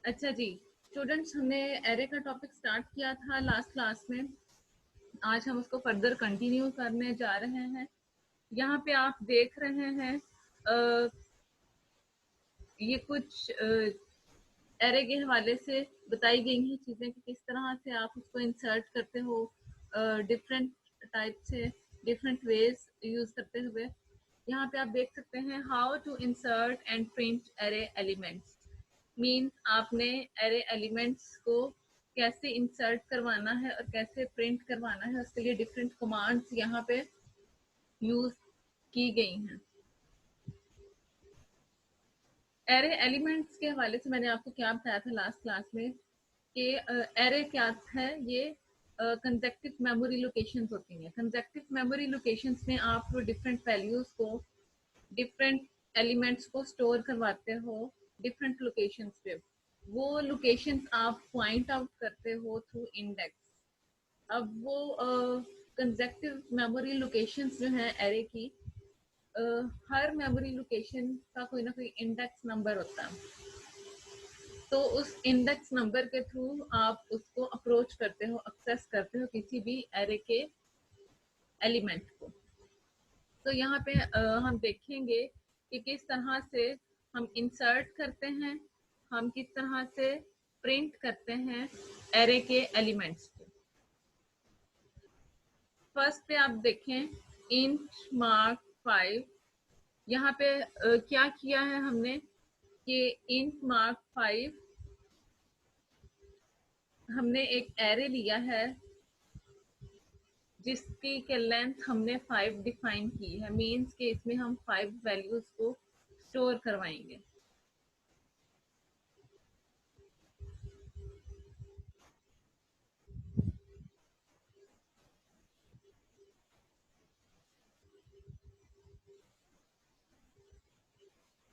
अच्छा जी स्टूडेंट्स, हमने एरे का टॉपिक स्टार्ट किया था लास्ट क्लास में। आज हम उसको फर्दर कंटिन्यू करने जा रहे हैं। यहाँ पे आप देख रहे हैं ये कुछ एरे के हवाले से बताई गई हैं चीज़ें कि किस तरह से आप उसको इंसर्ट करते हो डिफरेंट टाइप से, डिफरेंट वेज यूज़ करते हुए। यहाँ पे आप देख सकते हैं how to insert and print array elements. Means आपने एरे एलिमेंट्स को कैसे इंसर्ट करवाना है और कैसे प्रिंट करवाना है, उसके लिए डिफरेंट कमांड्स यहाँ पे यूज की गई हैं। एरे एलिमेंट्स के हवाले से मैंने आपको क्या बताया था लास्ट क्लास में कि एरे क्या है। ये कंसेक्टिव मेमोरी लोकेशंस होती हैं। कंसेक्टिव मेमोरी लोकेशंस में आप डिफरेंट वैल्यूज को, डिफरेंट एलिमेंट्स को स्टोर करवाते हो डिफरेंट लोकेशंस पे। वो लोकेशंस आप पॉइंट आउट करते हो थ्रू इंडेक्स। अब वो कंसेक्टिव मेमोरी लोकेशंस जो हैं एरे की, हर मेमोरी लोकेशन का कोई ना कोई इंडेक्स नंबर होता है। तो उस इंडेक्स नंबर के थ्रू आप उसको अप्रोच करते हो, एक्सेस करते हो किसी भी एरे के एलिमेंट को। तो यहाँ पे हम देखेंगे कि किस तरह से हम इंसर्ट करते हैं, हम किस तरह से प्रिंट करते हैं एरे के एलिमेंट्स को। फर्स्ट पे आप देखें इंट मार्क 5। यहाँ पे क्या किया है हमने कि इंट मार्क 5 हमने एक एरे लिया है जिसकी के लेंथ हमने 5 डिफाइन की है। मीन्स के इसमें हम 5 वैल्यूज को स्टोर करवाएंगे।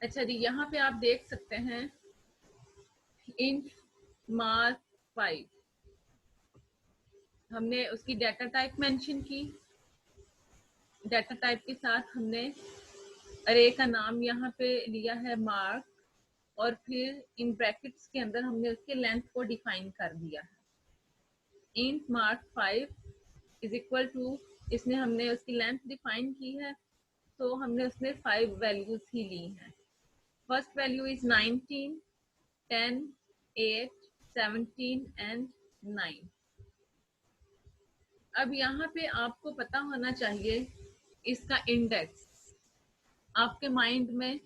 अच्छा जी, यहाँ पे आप देख सकते हैं इंट मार्क 5 हमने उसकी डाटा टाइप मेंशन की। डाटा टाइप के साथ हमने अरे का नाम यहाँ पे लिया है मार्क, और फिर इन ब्रैकेट्स के अंदर हमने उसके लेंथ को डिफाइन कर दिया है। Int mark 5 is equal to, इसमें हमने उसकी लेंथ डिफाइन की है, तो हमने उसमें 5 वैल्यूज ही ली हैं। First value is 19, 10, 8, 17 and 9। अब यहाँ पे आपको पता होना चाहिए इसका इंडेक्स। आपके माइंड में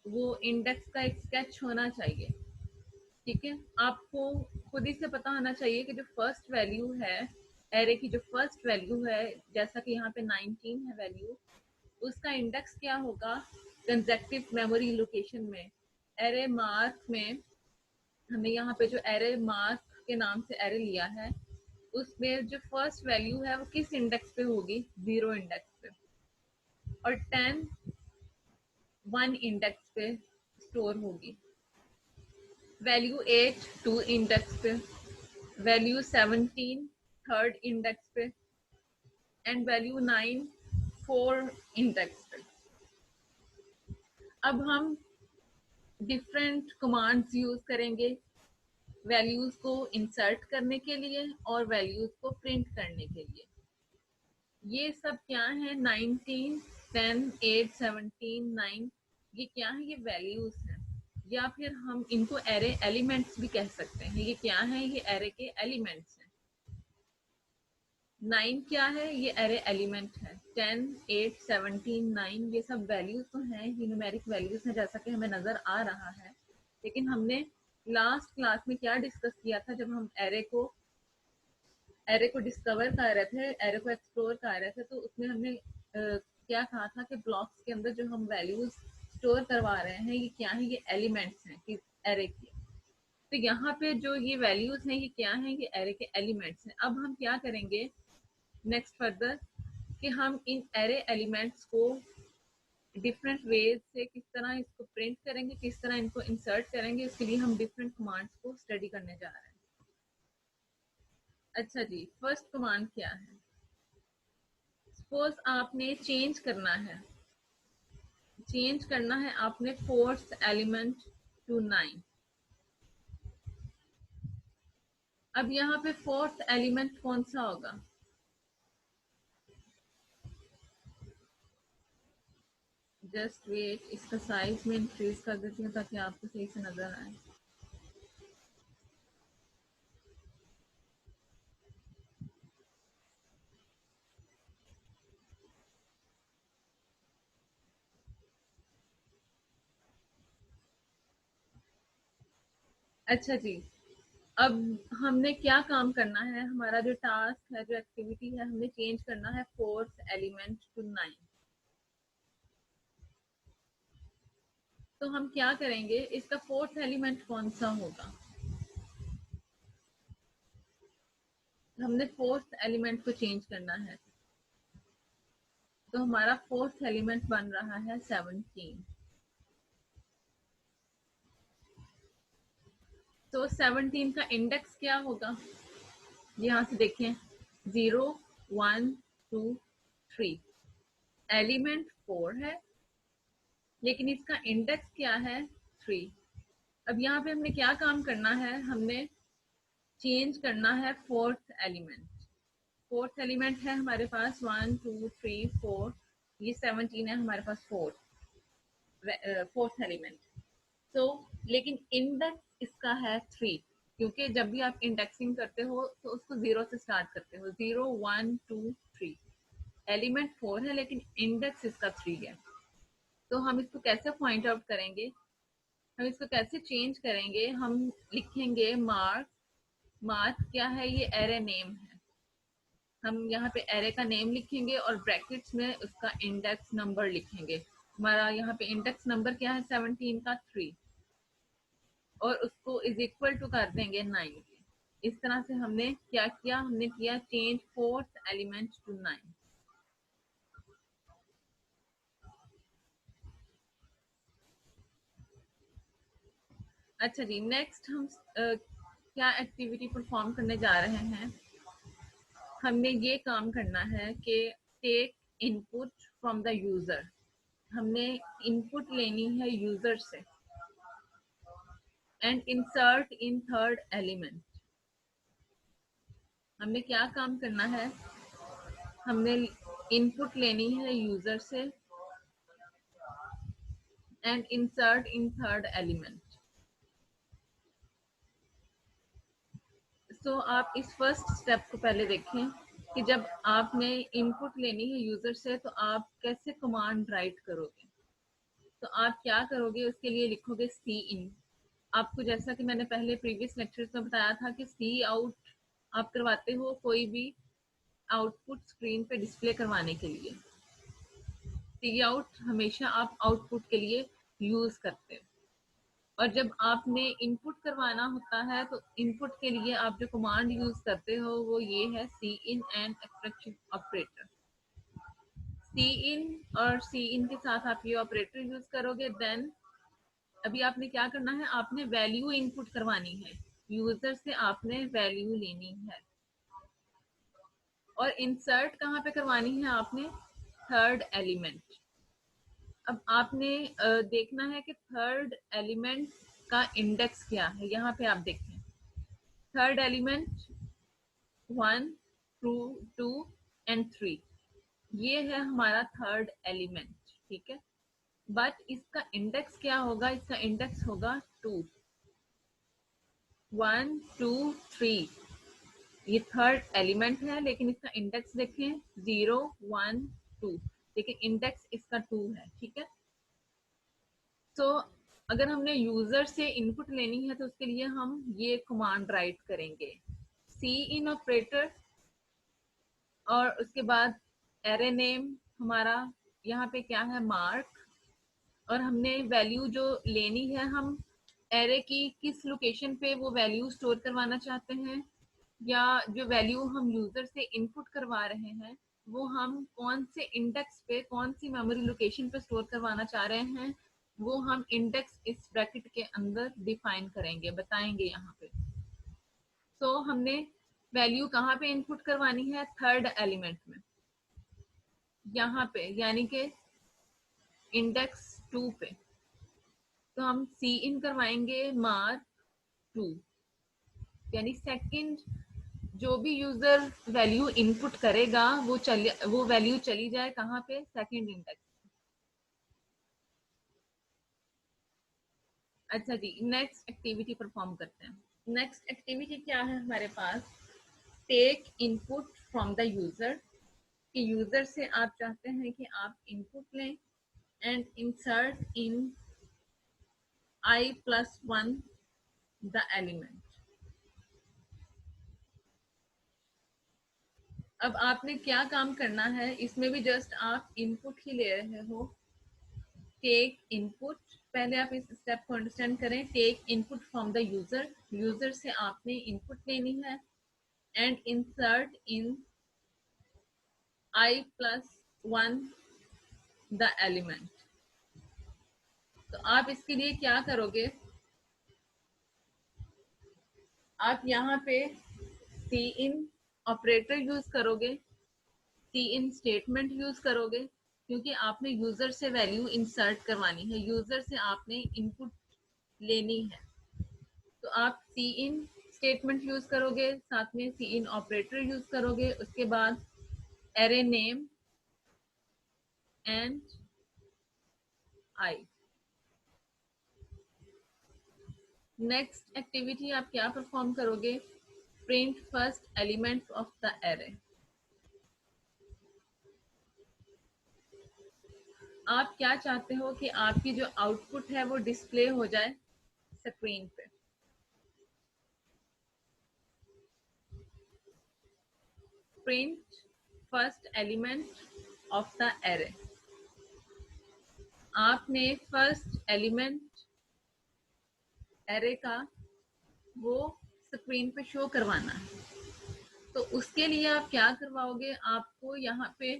वो इंडेक्स का एक स्केच होना चाहिए। ठीक है, आपको खुद ही से पता होना चाहिए कि जो फर्स्ट वैल्यू है एरे की, जो फर्स्ट वैल्यू है, जैसा कि यहाँ पे 19 है वैल्यू, उसका इंडेक्स क्या होगा कंसेक्टिव मेमोरी लोकेशन में। एरे मार्क में हमने यहाँ पे जो एरे मार्क के नाम से एरे लिया है, उसमें जो फर्स्ट वैल्यू है वो किस इंडेक्स पे होगी, 0 इंडेक्स पे। और 10 1 इंडेक्स पे स्टोर होगी। वैल्यू 8 2 इंडेक्स पे, वैल्यू 17 थर्ड इंडेक्स पे, एंड वैल्यू 9 4 इंडेक्स पे। अब हम डिफरेंट कमांड्स यूज करेंगे वैल्यूज को इंसर्ट करने के लिए और वैल्यूज को प्रिंट करने के लिए। ये सब क्या है, 19 10 8 17 9, ये क्या है, ये वैल्यूज हैं, या फिर हम इनको एरे एलिमेंट्स भी कह सकते हैं। ये क्या है, ये एरे के एलिमेंट्स हैं। 9 क्या है, ये एरे एलिमेंट है। 10 8 17 9 ये सब वैल्यूज तो हैं, न्यूमेरिक वैल्यूज हैं जैसा कि हमें नजर आ रहा है। लेकिन हमने लास्ट क्लास में क्या डिस्कस किया था, जब हम एरे को डिस्कवर कर रहे थे, एरे को एक्सप्लोर कर रहे थे, तो उसमें हमने क्या कहा था कि ब्लॉक्स के अंदर जो हम वैल्यूज स्टोर करवा रहे हैं, ये क्या है, ये एलिमेंट्स हैं किस एरे की। तो यहाँ पे जो ये वैल्यूज हैं, ये क्या है, ये एरे के एलिमेंट्स हैं। अब हम क्या करेंगे नेक्स्ट फर्दर कि हम इन एरे एलिमेंट्स को डिफरेंट वेज से किस तरह इसको प्रिंट करेंगे, किस तरह इनको इंसर्ट करेंगे, उसके लिए हम डिफरेंट कमांड्स को स्टडी करने जा रहे हैं। अच्छा जी, फर्स्ट कमांड क्या है। सपोज आपने चेंज करना है, आपने फोर्थ एलिमेंट टू 9। अब यहाँ पे फोर्थ एलिमेंट कौन सा होगा? जस्ट वेट, इसका साइज में इंक्रीज कर देती हूँ ताकि आपको सही से नजर आए। अच्छा जी, अब हमने क्या काम करना है, हमारा जो टास्क है, जो एक्टिविटी है, हमने चेंज करना है फोर्थ एलिमेंट टू 9। तो हम क्या करेंगे, इसका फोर्थ एलिमेंट कौन सा होगा? हमने फोर्थ एलिमेंट को चेंज करना है, तो हमारा फोर्थ एलिमेंट बन रहा है 17। तो 17 का इंडेक्स क्या होगा? यहाँ से देखें, 0 1 2 3, एलिमेंट 4 है लेकिन इसका इंडेक्स क्या है? 3। अब यहाँ पे हमने क्या काम करना है, हमने चेंज करना है फोर्थ एलिमेंट। फोर्थ एलिमेंट है हमारे पास 1 2 3 4, ये 17 है हमारे पास फोर्थ एलिमेंट। तो लेकिन इंडेक्स इसका है 3, क्योंकि जब भी आप इंडेक्सिंग करते हो तो उसको 0 से स्टार्ट करते हो, 0 1 2 3। एलिमेंट 4 है लेकिन इंडेक्स इसका 3 है। तो हम इसको कैसे पॉइंट आउट करेंगे, हम इसको कैसे चेंज करेंगे? हम लिखेंगे मार्क। मार्क क्या है? ये एरे नेम है। हम यहाँ पे एरे का नेम लिखेंगे और ब्रैकेट्स में उसका इंडेक्स नंबर लिखेंगे। हमारा यहाँ पे इंडेक्स नंबर क्या है? 17 का 3, और उसको इज इक्वल टू कर देंगे 9 के। इस तरह से हमने क्या किया, हमने किया चेंज फोर्थ एलिमेंट टू 9। अच्छा जी, नेक्स्ट हम क्या एक्टिविटी परफॉर्म करने जा रहे हैं? हमने ये काम करना है कि take input from the user. हमने इनपुट लेनी है यूजर से and insert in third element. हमने क्या काम करना है, हमने इनपुट लेनी है यूजर से and insert in third element. So आप इस फर्स्ट स्टेप को पहले देखें कि जब आपने इनपुट लेनी है यूजर से तो आप कैसे कमांड राइट करोगे। तो आप क्या करोगे, उसके लिए लिखोगे सी इन। आपको जैसा कि मैंने पहले प्रीवियस लेक्चर्स में बताया था कि सी आउट आप करवाते हो कोई भी आउटपुट स्क्रीन पे डिस्प्ले करवाने के लिए। सी आउट हमेशा आप आउटपुट के लिए यूज करते हो, और जब आपने इनपुट करवाना होता है तो इनपुट के लिए आप जो कमांड यूज करते हो वो ये है सी इन एंड एक्सट्रैक्शन ऑपरेटर। सी इन और सी इन के साथ आप ये ऑपरेटर यूज करोगे। देन अभी आपने क्या करना है, आपने वैल्यू इनपुट करवानी है, यूजर से आपने वैल्यू लेनी है, और इंसर्ट कहाँ पे करवानी है आपने? Third element. अब आपने देखना है कि थर्ड एलिमेंट का इंडेक्स क्या है। यहाँ पे आप देखें, थर्ड एलिमेंट 1 2 2 एंड 3, ये है हमारा थर्ड एलिमेंट, ठीक है। बट इसका इंडेक्स क्या होगा? इसका इंडेक्स होगा 2, 1 2 3। ये थर्ड एलिमेंट है लेकिन इसका इंडेक्स देखें 0 1 2, लेकिन इंडेक्स इसका 2 है, ठीक है। तो अगर हमने यूजर से इनपुट लेनी है तो उसके लिए हम ये कमांड राइट करेंगे, सी इन ऑपरेटर, और उसके बाद एरे नेम हमारा यहाँ पे क्या है? मार्क। और हमने वैल्यू जो लेनी है, हम एरे की किस लोकेशन पे वो वैल्यू स्टोर करवाना चाहते हैं, या जो वैल्यू हम यूजर से इनपुट करवा रहे हैं वो हम कौन से इंडेक्स पे, कौन सी मेमोरी लोकेशन पे स्टोर करवाना चाह रहे हैं, वो हम इंडेक्स इस ब्रैकेट के अंदर डिफाइन करेंगे, बताएंगे यहाँ पे। सो हमने वैल्यू कहाँ पे इनपुट करवानी है? थर्ड एलिमेंट में, यहाँ पे, यानी कि इंडेक्स 2 पे। तो हम सी इन करवाएंगे मार्क 2, यानी सेकंड जो भी यूजर वैल्यू इनपुट करेगा वो वैल्यू चली जाए कहाँ पे, सेकंड इंडेक्स। अच्छा जी, नेक्स्ट एक्टिविटी परफॉर्म करते हैं। नेक्स्ट एक्टिविटी क्या है हमारे पास, take input from the user, कि यूजर से आप चाहते हैं कि आप इनपुट लें and insert in i+1 the element. अब आपने क्या काम करना है, इसमें भी जस्ट आप इनपुट ही ले रहे हो। टेक इनपुट, पहले आप इस स्टेप को अंडरस्टैंड करें। Take input from the user, user से आपने इनपुट लेनी है and insert in i+1 the element. तो आप इसके लिए क्या करोगे, आप यहाँ पे सी इन ऑपरेटर यूज करोगे, सी इन स्टेटमेंट यूज करोगे, क्योंकि आपने यूजर से वैल्यू इंसर्ट करवानी है, यूजर से आपने इनपुट लेनी है। तो आप सी इन स्टेटमेंट यूज करोगे, साथ में सी इन ऑपरेटर यूज करोगे, उसके बाद array name and I. Next activity आप क्या परफॉर्म करोगे, print first element of the array. आप क्या चाहते हो कि आपकी जो आउटपुट है वो डिस्प्ले हो जाए स्क्रीन पे। Print first element of the array, आपने फर्स्ट एलिमेंट एरे का वो स्क्रीन पे शो करवाना है। तो उसके लिए आप क्या करवाओगे, आपको यहाँ पे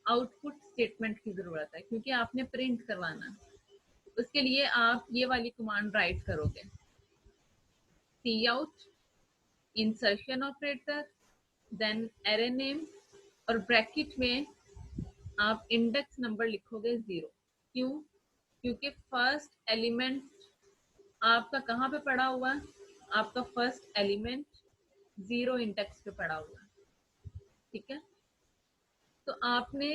आउटपुट स्टेटमेंट की जरूरत है, क्योंकि आपने प्रिंट करवाना है। उसके लिए आप ये वाली कमांड राइट करोगे, C out insertion operator then array name, और ब्रैकेट में आप इंडेक्स नंबर लिखोगे 0। क्यों, क्योंकि फर्स्ट एलिमेंट आपका कहाँ पे पड़ा हुआ है, आपका फर्स्ट एलिमेंट 0 इंडेक्स पे पड़ा हुआ है। ठीक है, तो आपने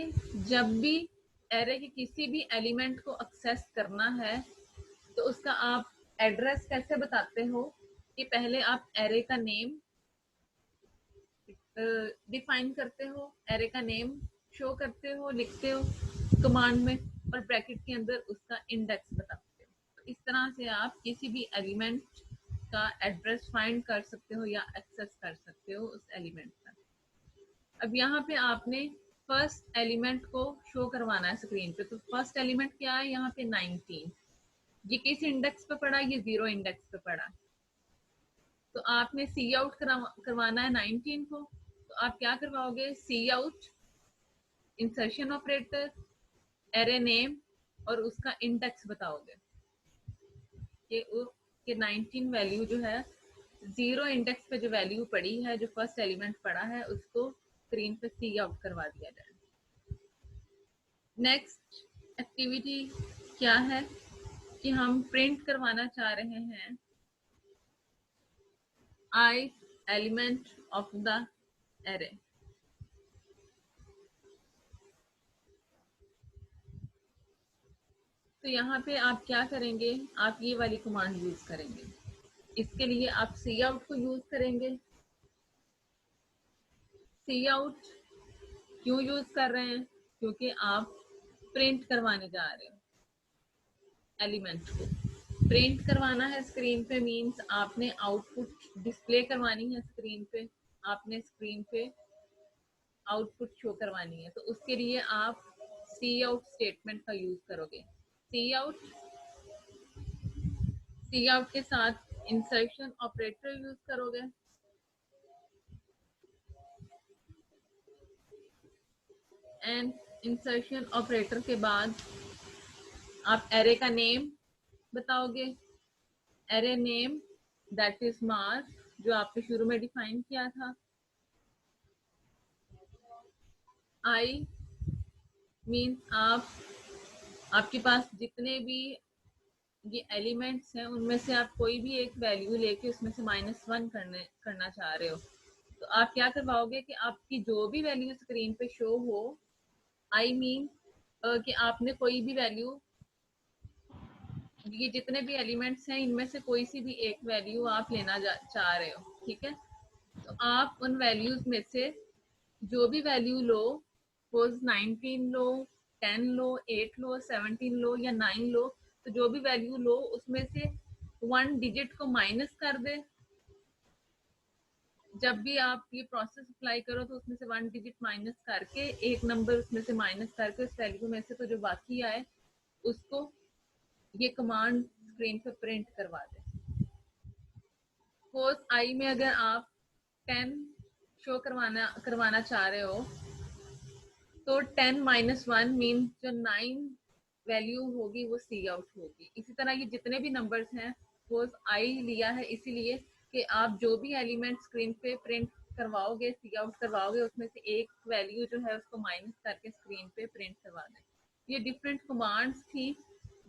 जब भी एरे के किसी भी एलिमेंट को एक्सेस करना है तो उसका आप एड्रेस कैसे बताते हो, कि पहले आप एरे का नेम डिफाइन करते हो, एरे का नेम शो करते हो, लिखते हो कमांड में, और ब्रैकेट के अंदर उसका इंडेक्स बताते हो। तो इस तरह से आप किसी भी एलिमेंट का एड्रेस फाइंड कर सकते हो या एक्सेस कर सकते हो उस एलिमेंट का। अब यहाँ पे आपने फर्स्ट एलिमेंट को शो करवाना है स्क्रीन पे, तो फर्स्ट एलिमेंट क्या है यहाँ पे 19, ये किस इंडेक्स पे पड़ा, ये 0 इंडेक्स पे पड़ा। तो आपने सी आउट करवाना है 19 को, तो आप क्या करवाओगे, C out insertion operator array name और उसका इंडेक्स बताओगे कि कि 19 वैल्यू जो है 0 इंडेक्स पे जो वैल्यू पड़ी है, जो फर्स्ट एलिमेंट पड़ा है, उसको स्क्रीन पे सी आउट करवा दिया जाए। नेक्स्ट एक्टिविटी क्या है कि हम प्रिंट करवाना चाह रहे हैं आई एलिमेंट ऑफ द एरे। तो यहाँ पे आप क्या करेंगे, आप ये वाली कमांड यूज करेंगे। इसके लिए आप सी आउट को यूज करेंगे। सी आउट क्यों यूज कर रहे हैं, क्योंकि आप प्रिंट करवाने जा रहे हो एलिमेंट को। प्रिंट करवाना है स्क्रीन पे मींस आपने आउटपुट डिस्प्ले करवानी है स्क्रीन पे, आपने स्क्रीन पे आउटपुट शो करवानी है। तो उसके लिए आप सी आउट स्टेटमेंट का यूज करोगे। सी आउट के साथ इंसर्शन ऑपरेटर यूज करोगे एंड इंसर्शन ऑपरेटर के बाद आप एरे का नेम बताओगे, array name that is mark, जो आपने शुरू में डिफाइन किया था। आई मीन्स आपके पास जितने भी ये एलिमेंट्स हैं, उनमें से आप कोई भी एक वैल्यू लेके उसमें से -1 करना चाह रहे हो, तो आप क्या करवाओगे कि आपकी जो भी वैल्यू स्क्रीन पे शो हो, आई मीन कि आपने कोई भी वैल्यू, ये जितने भी एलिमेंट्स हैं इनमें से कोई सी भी एक वैल्यू आप लेना चाह रहे हो, ठीक है। तो आप उन वैल्यूज में से जो भी वैल्यू लो, सपोज 19 लो, 10 लो, 8 लो, 17 लो या 9 लो, तो जो भी वैल्यू लो उसमें से 1 डिजिट को माइनस कर दे। जब भी आप ये प्रोसेस अप्लाई करो तो उसमें से 1 डिजिट माइनस करके, एक नंबर उसमें से माइनस करके उस वैल्यू में से तो जो बाकी आए उसको ये कमांड स्क्रीन पे प्रिंट करवा दे। सपोज आई में अगर आप 10 शो करवाना चाह रहे हो, तो 10 - 1 मीन जो 9 वैल्यू होगी वो सी आउट होगी। इसी तरह ये जितने भी नंबर्स हैं, सपोज आई लिया है इसीलिए कि आप जो भी एलिमेंट स्क्रीन पे प्रिंट करवाओगे, सी आउट करवाओगे, उसमें से एक वैल्यू जो है उसको माइनस करके स्क्रीन पे प्रिंट करवा दें। ये डिफरेंट कमांड्स थी,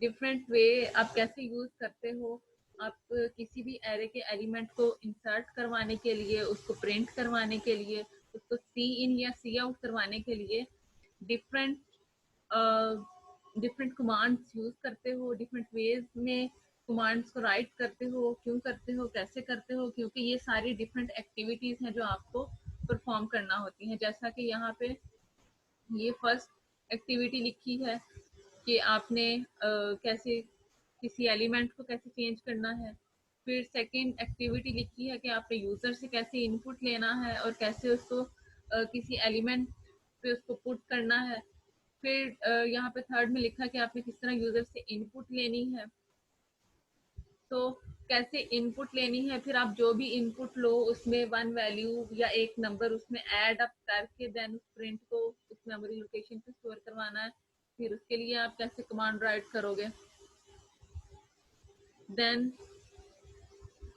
डिफरेंट वे आप कैसे यूज करते हो। आप किसी भी एरे के एलिमेंट को इंसर्ट करवाने के लिए, उसको प्रिंट करवाने के लिए, उसको सी इन या सी आउट करवाने के लिए डिफरेंट डिफरेंट कमांड्स यूज करते हो, डिफरेंट वेज में कमांड्स को राइट करते हो। क्यों करते हो, कैसे करते हो, क्योंकि ये सारी डिफरेंट एक्टिविटीज हैं जो आपको परफॉर्म करना होती हैं। जैसा कि यहाँ पे ये फर्स्ट एक्टिविटी लिखी है कि आपने कैसे किसी एलिमेंट को कैसे चेंज करना है। फिर सेकंड एक्टिविटी लिखी है कि आपने यूजर से कैसे इनपुट लेना है और कैसे उसको किसी एलिमेंट पे उसको पुट करना है। फिर यहाँ पे थर्ड में लिखा कि आपने किस तरह यूजर से इनपुट लेनी है, तो कैसे इनपुट लेनी है। फिर आप जो भी इनपुट लो उसमें 1 वैल्यू या एक नंबर उसमें ऐड अप करके देन उस प्रिंट को उस मेमोरी लोकेशन पे स्टोर करवाना है। फिर उसके लिए आप कैसे कमांड राइट करोगे। देन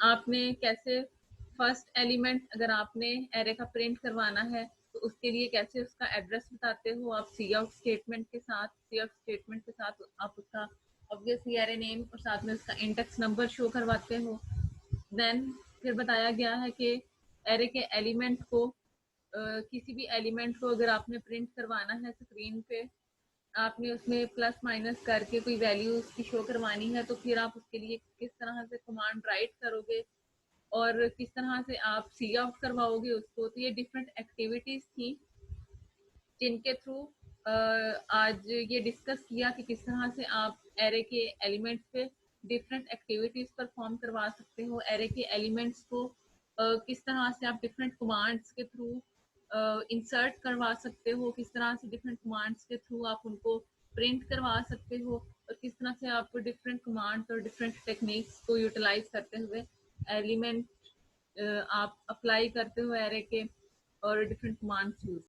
आपने कैसे फर्स्ट एलिमेंट अगर आपने एरे का प्रिंट करवाना है तो उसके लिए कैसे उसका एड्रेस बताते हो आप सी आउट स्टेटमेंट के साथ। सी आउट स्टेटमेंट के साथ आप उसका ऑब्वियसली एरे नेम और साथ में उसका इंडेक्स नंबर शो करवाते हो। देन फिर बताया गया है कि एरे के एलिमेंट को किसी भी एलिमेंट को अगर आपने प्रिंट करवाना है स्क्रीन पे, आपने उसमें प्लस माइनस करके कोई वैल्यू उसकी शो करवानी है, तो फिर आप उसके लिए किस तरह से कमांड राइट करोगे और किस तरह से आप सी आउट करवाओगे उसको। तो ये डिफरेंट एक्टिविटीज थी जिनके थ्रू आज ये डिस्कस किया कि किस तरह से आप एरे के एलिमेंट्स पे डिफरेंट एक्टिविटीज परफॉर्म करवा सकते हो। एरे के एलिमेंट्स को किस तरह से आप डिफरेंट कमांड्स के थ्रू इंसर्ट करवा सकते हो, किस तरह से डिफरेंट कमांड्स के थ्रू आप उनको प्रिंट करवा सकते हो, और किस तरह से आप डिफरेंट कमांड्स और डिफरेंट टेक्निक्स को यूटिलाइज करते हुए एलिमेंट आप अप्लाई करते हो एरे के और डिफरेंट कमांड्स यूज